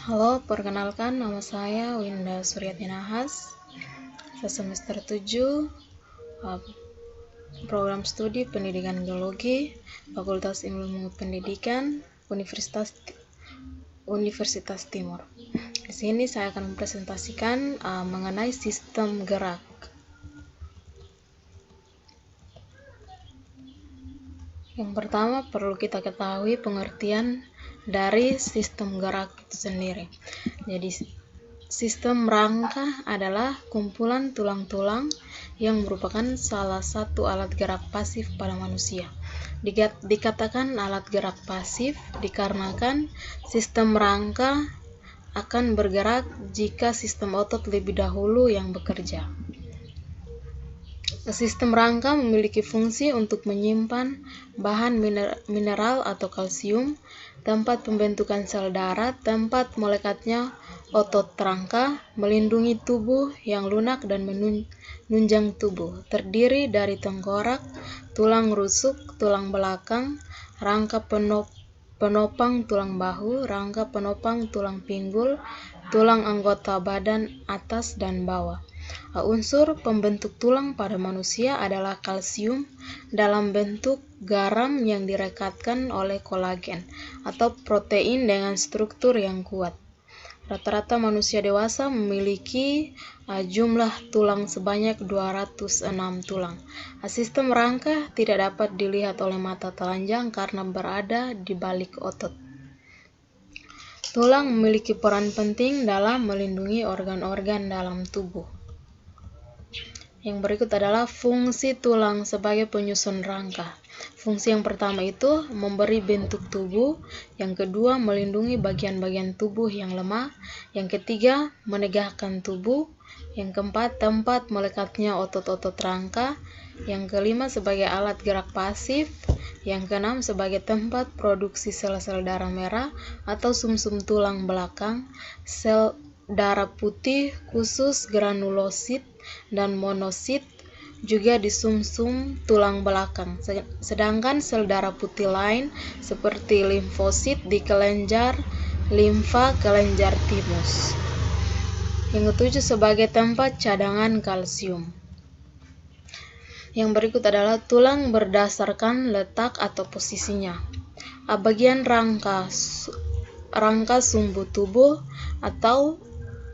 Halo, perkenalkan nama saya Winda Suryati Nahas. Saya semester 7, program studi Pendidikan Geologi, Fakultas Ilmu Pendidikan, Universitas Timur. Di sini saya akan mempresentasikan mengenai sistem gerak. Yang pertama, perlu kita ketahui pengertian dari sistem gerak itu sendiri. Jadi, sistem rangka adalah kumpulan tulang-tulang yang merupakan salah satu alat gerak pasif pada manusia. Dikatakan alat gerak pasif dikarenakan sistem rangka akan bergerak jika sistem otot lebih dahulu yang bekerja. Sistem rangka memiliki fungsi untuk menyimpan bahan mineral atau kalsium, tempat pembentukan sel darah, tempat melekatnya otot rangka, melindungi tubuh yang lunak dan menunjang tubuh. Terdiri dari tengkorak, tulang rusuk, tulang belakang, rangka penopang tulang bahu, rangka penopang tulang pinggul, tulang anggota badan atas dan bawah. Unsur pembentuk tulang pada manusia adalah kalsium dalam bentuk garam yang direkatkan oleh kolagen atau protein dengan struktur yang kuat. Rata-rata manusia dewasa memiliki jumlah tulang sebanyak 206 tulang. Sistem rangka tidak dapat dilihat oleh mata telanjang karena berada di balik otot. Tulang memiliki peran penting dalam melindungi organ-organ dalam tubuh. Yang berikut adalah fungsi tulang sebagai penyusun rangka. Fungsi yang pertama itu memberi bentuk tubuh, yang kedua melindungi bagian-bagian tubuh yang lemah, yang ketiga menegakkan tubuh, yang keempat tempat melekatnya otot-otot rangka, yang kelima sebagai alat gerak pasif, yang keenam sebagai tempat produksi sel-sel darah merah atau sumsum tulang belakang, sel darah putih khusus granulosit dan monosit juga di sumsum tulang belakang, sedangkan sel darah putih lain seperti limfosit di kelenjar limfa kelenjar timus. Yang ketujuh sebagai tempat cadangan kalsium. Yang berikut adalah tulang berdasarkan letak atau posisinya. Bagian rangka sumbu tubuh atau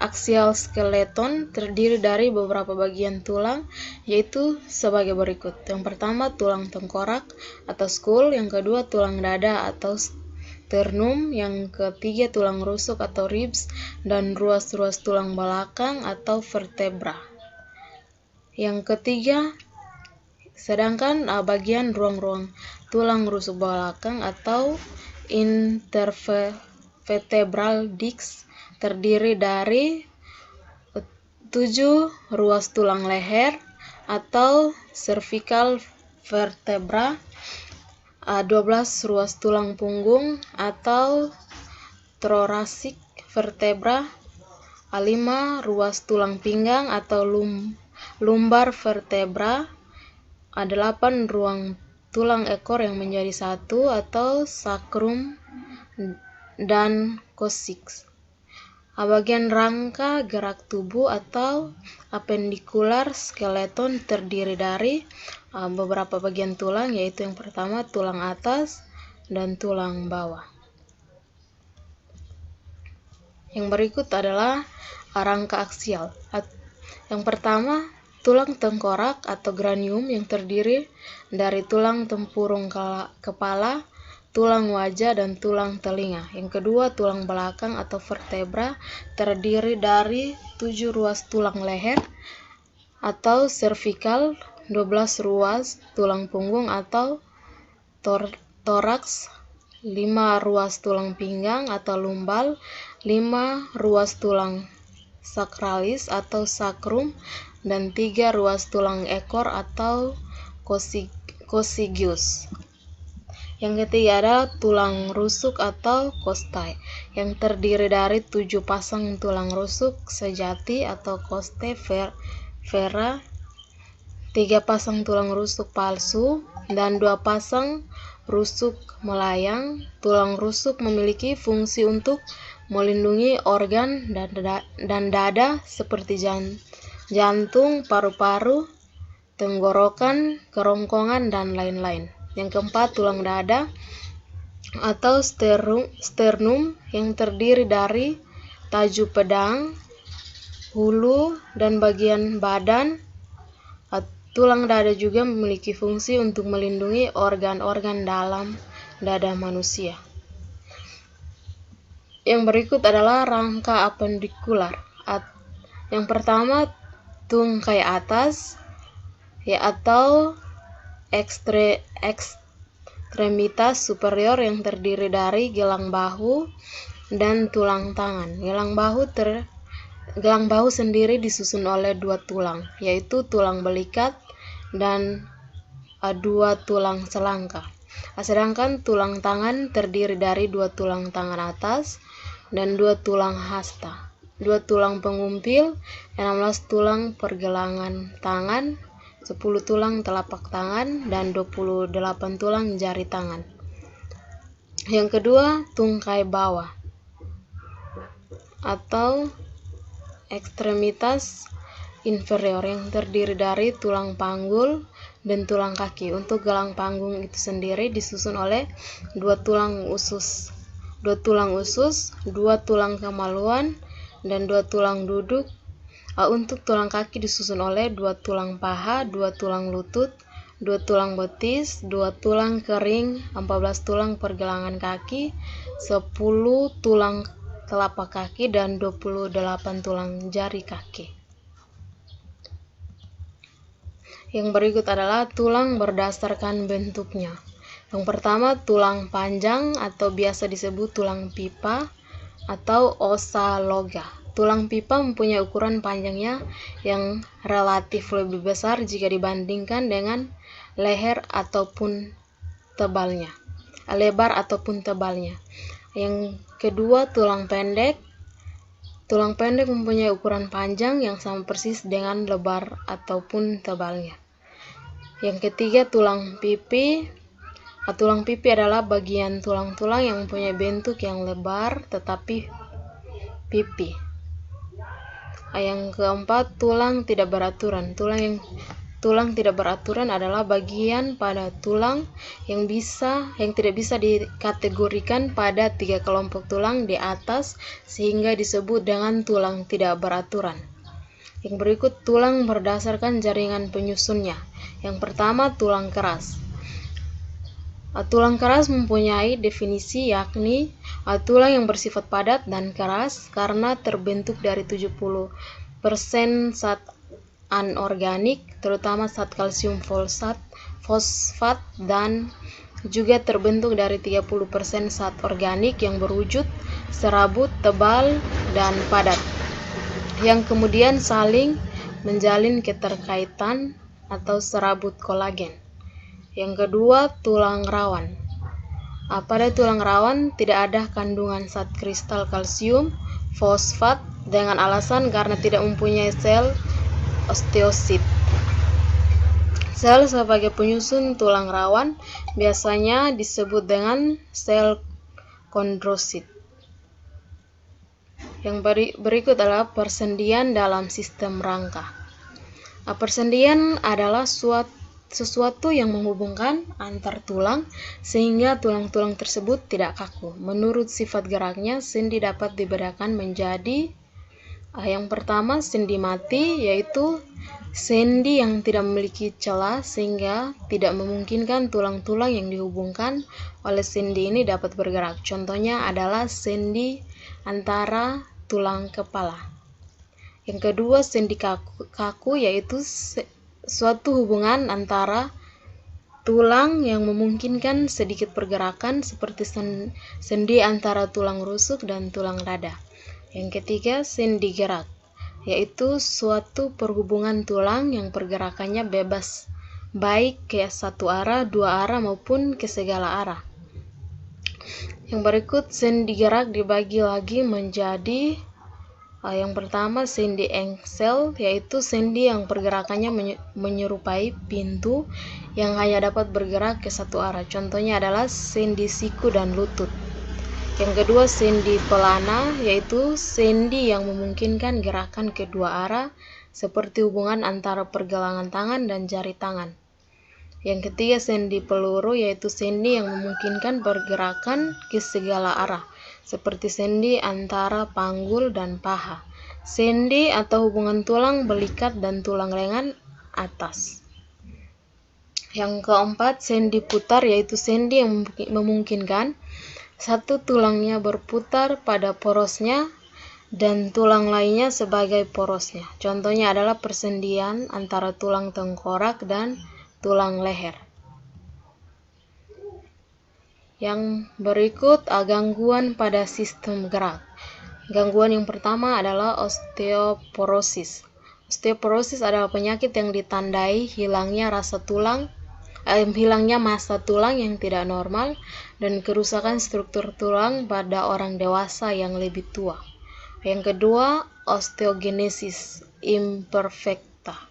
aksial skeleton terdiri dari beberapa bagian tulang, yaitu sebagai berikut. Yang pertama, tulang tengkorak atau skull, yang kedua tulang dada atau sternum, yang ketiga tulang rusuk atau ribs, dan ruas-ruas tulang belakang atau vertebra. Yang ketiga, sedangkan bagian ruang-ruang tulang rusuk belakang atau intervertebral disc terdiri dari 7 ruas tulang leher atau cervical vertebra, 12 ruas tulang punggung atau thoracic vertebra, 5 ruas tulang pinggang atau lumbar vertebra, 8 ruang tulang ekor yang menjadi satu atau sacrum dan coccyx. Bagian rangka gerak tubuh atau appendicular skeleton terdiri dari beberapa bagian tulang, yaitu yang pertama tulang atas dan tulang bawah. Yang berikut adalah rangka aksial. Yang pertama, tulang tengkorak atau cranium yang terdiri dari tulang tempurung kepala, tulang wajah, dan tulang telinga. Yang kedua, tulang belakang atau vertebra terdiri dari 7 ruas tulang leher atau cervical, 12 ruas tulang punggung atau thorax, 5 ruas tulang pinggang atau lumbal, 5 ruas tulang sacralis atau sacrum, dan 3 ruas tulang ekor atau coccygius. Yang ketiga adalah tulang rusuk atau costae, yang terdiri dari 7 pasang tulang rusuk sejati atau costae vera, 3 pasang tulang rusuk palsu, dan 2 pasang rusuk melayang. Tulang rusuk memiliki fungsi untuk melindungi organ dan dada seperti jantung, paru-paru, tenggorokan, kerongkongan, dan lain-lain. Yang keempat, tulang dada atau sternum yang terdiri dari tajuk pedang, hulu, dan bagian badan. Tulang dada juga memiliki fungsi untuk melindungi organ-organ dalam dada manusia. Yang berikut adalah rangka apendikular. Yang pertama, tungkai atas atau ekstremitas superior yang terdiri dari gelang bahu dan tulang tangan. Gelang bahu sendiri disusun oleh dua tulang, yaitu tulang belikat dan dua tulang selangka. Sedangkan tulang tangan terdiri dari dua tulang tangan atas dan dua tulang hasta, dua tulang pengumpil, 16 tulang pergelangan tangan, 10 tulang telapak tangan, dan 28 tulang jari tangan. Yang kedua, tungkai bawah atau ekstremitas inferior yang terdiri dari tulang panggul dan tulang kaki. Untuk gelang panggung itu sendiri disusun oleh dua tulang usus, dua tulang kemaluan, dan dua tulang duduk. Untuk tulang kaki disusun oleh dua tulang paha, dua tulang lutut, dua tulang betis, dua tulang kering, 14 tulang pergelangan kaki, 10 tulang telapak kaki, dan 28 tulang jari kaki. Yang berikut adalah tulang berdasarkan bentuknya. Yang pertama, tulang panjang atau biasa disebut tulang pipa atau ossa longa. Tulang pipa mempunyai ukuran panjangnya yang relatif lebih besar jika dibandingkan dengan lebar ataupun tebalnya. Yang kedua, tulang pendek. Tulang pendek mempunyai ukuran panjang yang sama persis dengan lebar ataupun tebalnya. Yang ketiga, tulang pipi. Tulang pipi adalah bagian tulang-tulang yang mempunyai bentuk yang lebar tetapi pipi. Yang keempat, tulang tidak beraturan. Tulang tidak beraturan adalah bagian pada tulang yang tidak bisa dikategorikan pada 3 kelompok tulang di atas sehingga disebut dengan tulang tidak beraturan. Yang berikut, tulang berdasarkan jaringan penyusunnya. Yang pertama, tulang keras. Tulang keras mempunyai definisi, yakni tulang yang bersifat padat dan keras karena terbentuk dari 70% zat anorganik, terutama zat kalsium fosfat, dan juga terbentuk dari 30% zat organik yang berwujud serabut, tebal, dan padat, yang kemudian saling menjalin keterkaitan atau serabut kolagen. Yang kedua, tulang rawan. Pada tulang rawan tidak ada kandungan zat kristal kalsium fosfat dengan alasan karena tidak mempunyai sel osteosit. Sel sebagai penyusun tulang rawan biasanya disebut dengan sel kondrosit. Yang berikut adalah persendian dalam sistem rangka. Persendian adalah sesuatu yang menghubungkan antar tulang sehingga tulang-tulang tersebut tidak kaku. Menurut sifat geraknya, sendi dapat dibedakan menjadi yang pertama, sendi mati, yaitu sendi yang tidak memiliki celah sehingga tidak memungkinkan tulang-tulang yang dihubungkan oleh sendi ini dapat bergerak. Contohnya adalah sendi antara tulang kepala. Yang kedua, sendi kaku, yaitu suatu hubungan antara tulang yang memungkinkan sedikit pergerakan seperti sendi antara tulang rusuk dan tulang dada. Yang ketiga, sendi gerak, yaitu suatu perhubungan tulang yang pergerakannya bebas, baik ke satu arah, dua arah, maupun ke segala arah. Yang berikut, sendi gerak dibagi lagi menjadi Yang pertama sendi engsel, yaitu sendi yang pergerakannya menyerupai pintu yang hanya dapat bergerak ke satu arah. Contohnya adalah sendi siku dan lutut. Yang kedua sendi pelana, yaitu sendi yang memungkinkan gerakan kedua arah seperti hubungan antara pergelangan tangan dan jari tangan. Yang ketiga sendi peluru, yaitu sendi yang memungkinkan pergerakan ke segala arah seperti sendi antara panggul dan paha. Sendi atau hubungan tulang belikat dan tulang lengan atas. Yang keempat sendi putar, yaitu sendi yang memungkinkan satu tulangnya berputar pada porosnya dan tulang lainnya sebagai porosnya. Contohnya adalah persendian antara tulang tengkorak dan tulang leher. Yang berikut gangguan pada sistem gerak. Gangguan yang pertama adalah osteoporosis. Osteoporosis adalah penyakit yang ditandai hilangnya massa tulang yang tidak normal dan kerusakan struktur tulang pada orang dewasa yang lebih tua. Yang kedua, osteogenesis imperfecta,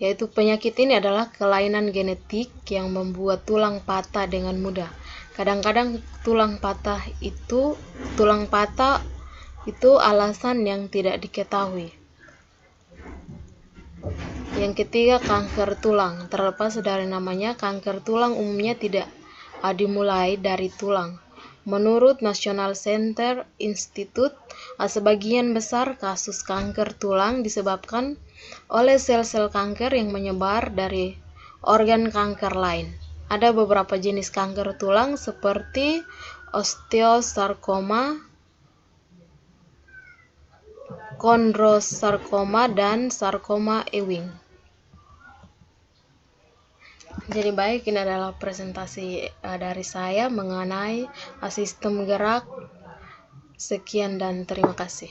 yaitu penyakit ini adalah kelainan genetik yang membuat tulang patah dengan mudah. Kadang-kadang tulang patah itu alasan yang tidak diketahui. Yang ketiga, kanker tulang. Terlepas dari namanya, kanker tulang umumnya tidak dimulai dari tulang. Menurut National Cancer Institute, sebagian besar kasus kanker tulang disebabkan oleh sel-sel kanker yang menyebar dari organ kanker lain. Ada beberapa jenis kanker tulang seperti osteosarkoma, kondrosarkoma, dan sarkoma Ewing. Jadi baik, ini adalah presentasi dari saya mengenai sistem gerak. Sekian dan terima kasih.